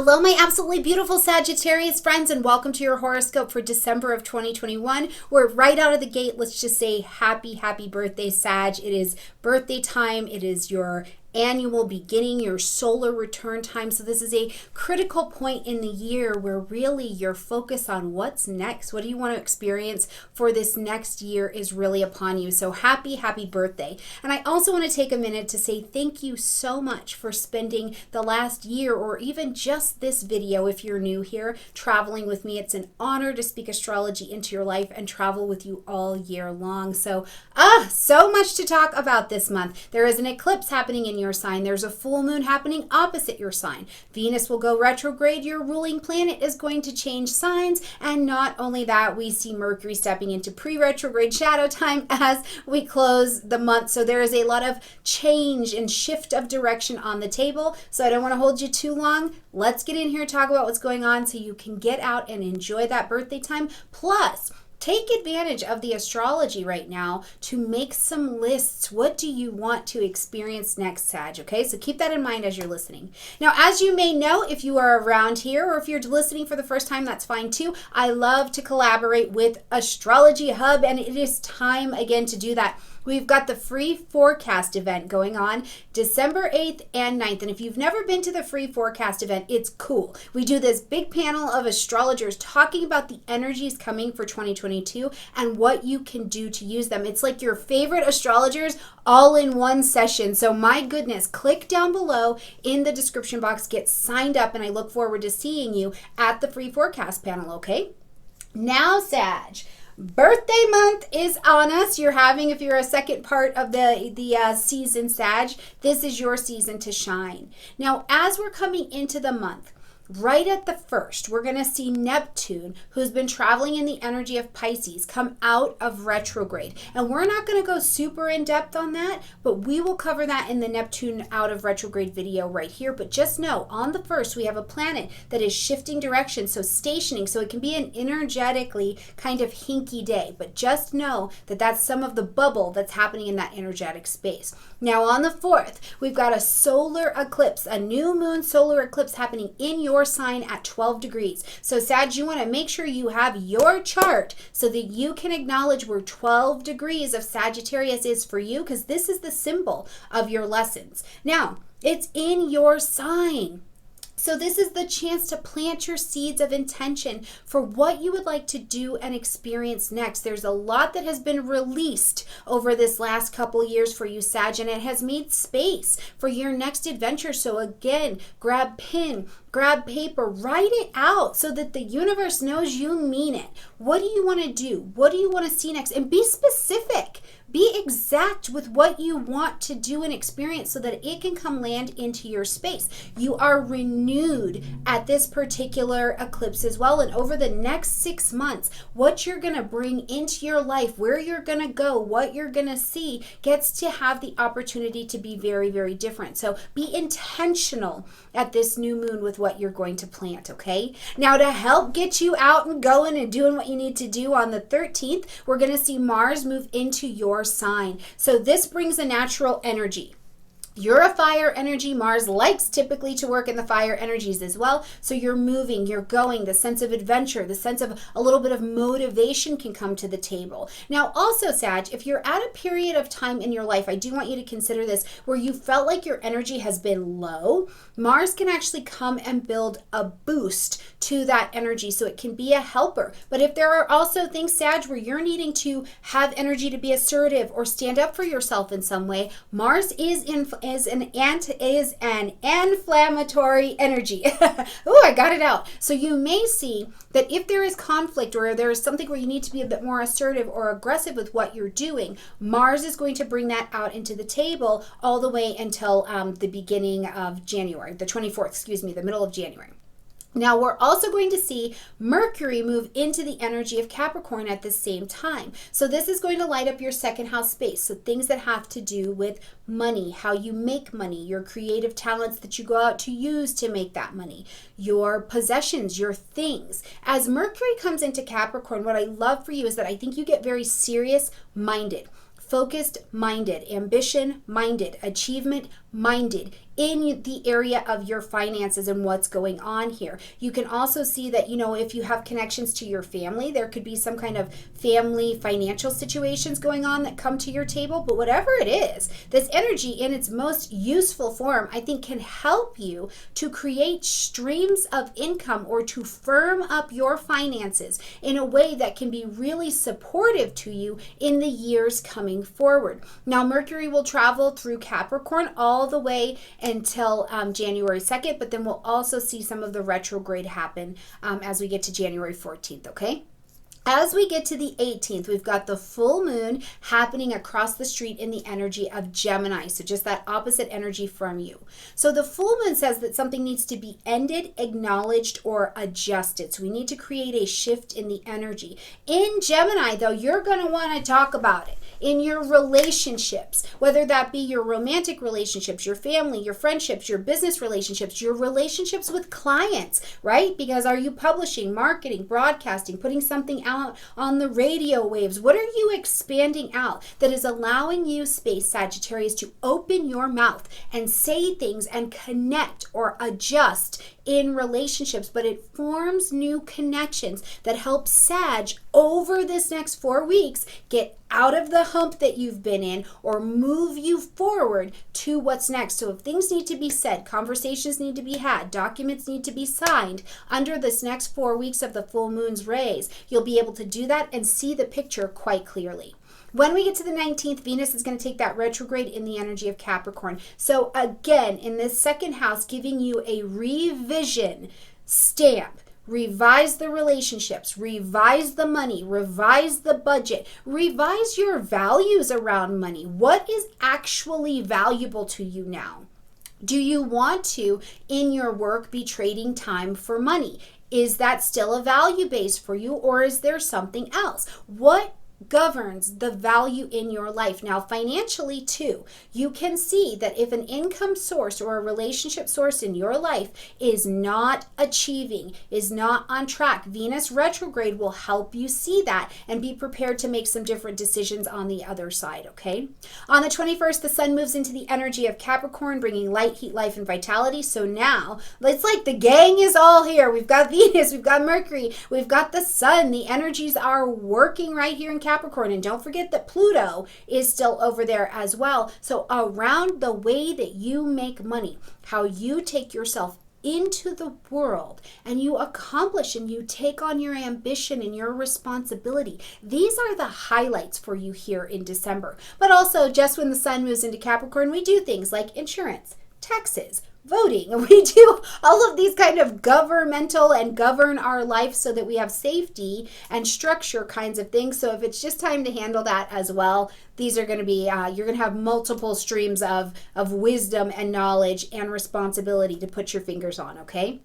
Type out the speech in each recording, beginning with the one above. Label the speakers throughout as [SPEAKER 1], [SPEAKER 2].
[SPEAKER 1] Hello, my absolutely beautiful Sagittarius friends, and welcome to your horoscope for December of 2021. We're right out of the gate. Let's just say happy birthday, Sag. It is birthday time. It is your annual beginning, your solar return time. So this is a critical point in the year where really your focus on what's next. What do you want to experience for this next year is really upon you. So happy birthday. And I also want to take a minute to say thank you so much for spending the last year, or even just this video if you're new here, traveling with me. It's an honor to speak astrology into your life and travel with you all year long. So much to talk about this month. There is an eclipse happening in your sign. There's a full moon happening opposite your sign. Venus will go retrograde. Your ruling planet is going to change signs. And not only that, we see Mercury stepping into pre-retrograde shadow time as we close the month. So there is a lot of change and shift of direction on the table. So I don't want to hold you too long. Let's get in here and talk about what's going on so you can get out and enjoy that birthday time. Plus, take advantage of the astrology right now to make some lists. What do you want to experience next, Sag? Okay, so keep that in mind as you're listening. Now, as you may know, if you are around here or if you're listening for the first time, that's fine too. I love to collaborate with Astrology Hub, and it is time again to do that. We've got the free forecast event going on December 8th and 9th. And if you've never been to the free forecast event, it's cool. We do this big panel of astrologers talking about the energies coming for 2022 and what you can do to use them. It's like your favorite astrologers all in one session. So my goodness, click down below in the description box, get signed up, and I look forward to seeing you at the free forecast panel, okay? Now, Sag, birthday month is on us. If you're a second part of the season, Sag, this is your season to shine. Now, as we're coming into the month, right at the first, we're going to see Neptune, who's been traveling in the energy of Pisces, come out of retrograde. And we're not going to go super in depth on that, but we will cover that in the Neptune out of retrograde video right here. But just know, on the first, we have a planet that is shifting direction, so stationing, so it can be an energetically kind of hinky day. But just know that that's some of the bubble that's happening in that energetic space. Now, on the 4th, we've got a solar eclipse, a new moon solar eclipse happening in your sign at 12 degrees. So Sag, you want to make sure you have your chart so that you can acknowledge where 12 degrees of Sagittarius is for you, because this is the symbol of your lessons. Now, it's in your sign. So this is the chance to plant your seeds of intention for what you would like to do and experience next. There's a lot that has been released over this last couple years for you, Sag, and it has made space for your next adventure. So again, grab pen, grab paper, write it out so that the universe knows you mean it. What do you want to do? What do you want to see next? And be specific. Be exact with what you want to do and experience so that it can come land into your space. You are renewed at this particular eclipse as well. And over the next 6 months, what you're going to bring into your life, where you're going to go, what you're going to see, gets to have the opportunity to be very different. So be intentional at this new moon with what you're going to plant, okay? Now, to help get you out and going and doing what you need to do, on the 13th, we're going to see Mars move into your sign. So this brings a natural energy. You're a fire energy. Mars likes typically to work in the fire energies as well. So you're moving, you're going, the sense of adventure, the sense of a little bit of motivation can come to the table. Now also, Sag, if you're at a period of time in your life, I do want you to consider this, where you felt like your energy has been low, Mars can actually come and build a boost to that energy. So it can be a helper. But if there are also things, Sag, where you're needing to have energy to be assertive or stand up for yourself in some way, Mars is an inflammatory energy. Oh, I got it out. So you may see that if there is conflict or there is something where you need to be a bit more assertive or aggressive with what you're doing, Mars is going to bring that out into the table all the way until the beginning of January, the 24th, the middle of January. Now, we're also going to see Mercury move into the energy of Capricorn at the same time. So this is going to light up your second house space. So things that have to do with money, how you make money, your creative talents that you go out to use to make that money, your possessions, your things. As Mercury comes into Capricorn, what I love for you is that I think you get very serious minded. Focused minded, ambition minded, achievement minded, in the area of your finances and what's going on here. You can also see that, if you have connections to your family, there could be some kind of family financial situations going on that come to your table. But whatever it is, this energy in its most useful form, I think, can help you to create streams of income or to firm up your finances in a way that can be really supportive to you in the years coming forward. Now, Mercury will travel through Capricorn all the way until January 2nd, but then we'll also see some of the retrograde happen as we get to January 14th, okay? As we get to the 18th, we've got the full moon happening across the street in the energy of Gemini. So just that opposite energy from you. So the full moon says that something needs to be ended, acknowledged, or adjusted. So we need to create a shift in the energy. In Gemini, though, you're going to want to talk about it. In your relationships, whether that be your romantic relationships, your family, your friendships, your business relationships, your relationships with clients, right? Because are you publishing, marketing, broadcasting, putting something out on the radio waves? What are you expanding out that is allowing you space, Sagittarius, to open your mouth and say things and connect or adjust in relationships, but it forms new connections that help Sag over this next 4 weeks get out of the hump that you've been in or move you forward to what's next. So if things need to be said, conversations need to be had, documents need to be signed under this next 4 weeks of the full moon's rays, you'll be able to do that and see the picture quite clearly. When we get to the 19th, Venus is going to take that retrograde in the energy of Capricorn. So again, in this second house, giving you a revision stamp. Revise the relationships, revise the money, revise the budget, revise your values around money. What is actually valuable to you now? Do you want to, in your work, be trading time for money? Is that still a value base for you, or is there something else? What governs the value in your life? Now, financially too, you can see that if an income source or a relationship source in your life is not achieving, is not on track, Venus retrograde will help you see that and be prepared to make some different decisions on the other side, okay? On the 21st, the sun moves into the energy of Capricorn, bringing light, heat, life, and vitality. So now, it's like the gang is all here. We've got Venus, we've got Mercury, we've got the sun. The energies are working right here in Capricorn, and don't forget that Pluto is still over there as well. So around the way that you make money, how you take yourself into the world and you accomplish and you take on your ambition and your responsibility. These are the highlights for you here in December. But also, just when the sun moves into Capricorn, we do things like insurance, taxes, voting, and we do all of these kind of governmental and govern our life so that we have safety and structure kinds of things. So if it's just time to handle that as well, these are going to be, you're going to have multiple streams of wisdom and knowledge and responsibility to put your fingers on, okay?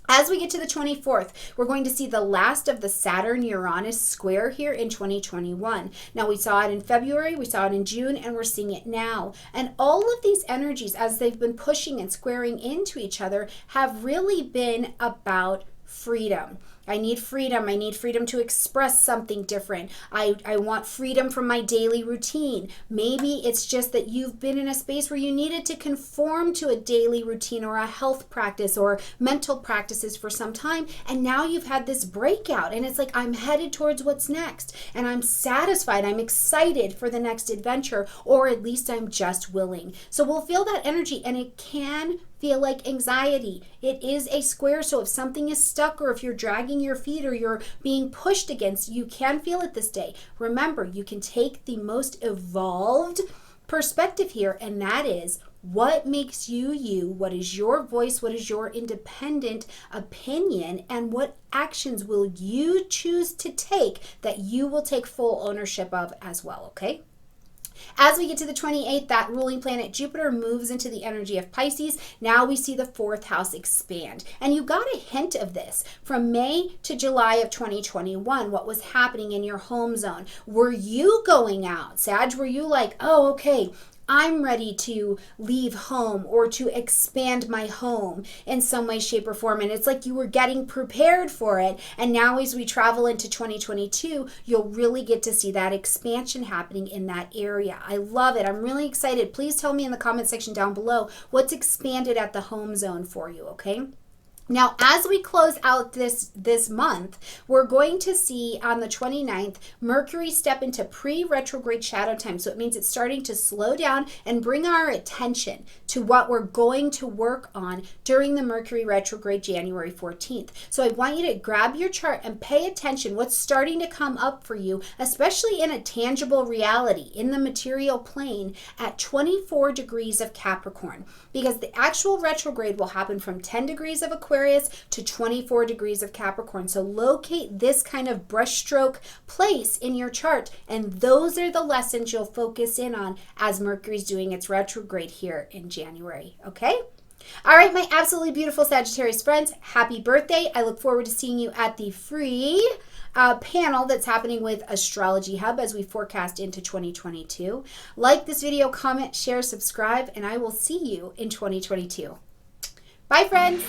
[SPEAKER 1] As we get to the 24th, we're going to see the last of the Saturn-Uranus square here in 2021. Now, we saw it in February, we saw it in June, and we're seeing it now. And all of these energies, as they've been pushing and squaring into each other, have really been about freedom. I need freedom. I need freedom to express something different. I want freedom from my daily routine. Maybe it's just that you've been in a space where you needed to conform to a daily routine or a health practice or mental practices for some time, and now you've had this breakout, and it's like, I'm headed towards what's next, and I'm satisfied. I'm excited for the next adventure, or at least I'm just willing. So we'll feel that energy, and it can feel like anxiety. It is a square, so if something is stuck or if you're dragging your feet or you're being pushed against, you can feel it this day. Remember, you can take the most evolved perspective here, and that is what makes you you, what is your voice, what is your independent opinion, and what actions will you choose to take that you will take full ownership of as well, okay? As we get to the 28th, that ruling planet Jupiter moves into the energy of Pisces. Now we see the fourth house expand. And you got a hint of this from May to July of 2021, what was happening in your home zone. Were you going out, Sag? Were you like, oh, okay, I'm ready to leave home or to expand my home in some way, shape, or form. And it's like you were getting prepared for it. And now as we travel into 2022, you'll really get to see that expansion happening in that area. I love it. I'm really excited. Please tell me in the comment section down below what's expanded at the home zone for you, okay? Now, as we close out this month, we're going to see on the 29th, Mercury step into pre-retrograde shadow time. So it means it's starting to slow down and bring our attention to what we're going to work on during the Mercury retrograde January 14th. So I want you to grab your chart and pay attention what's starting to come up for you, especially in a tangible reality, in the material plane at 24 degrees of Capricorn, because the actual retrograde will happen from 10 degrees of Aquarius to 24 degrees of Capricorn. So locate this kind of brushstroke place in your chart, and those are the lessons you'll focus in on as Mercury's doing its retrograde here in January, okay? All right, my absolutely beautiful Sagittarius friends, happy birthday. I look forward to seeing you at the free panel that's happening with Astrology Hub as we forecast into 2022. Like this video, comment, share, subscribe, and I will see you in 2022. Bye, friends.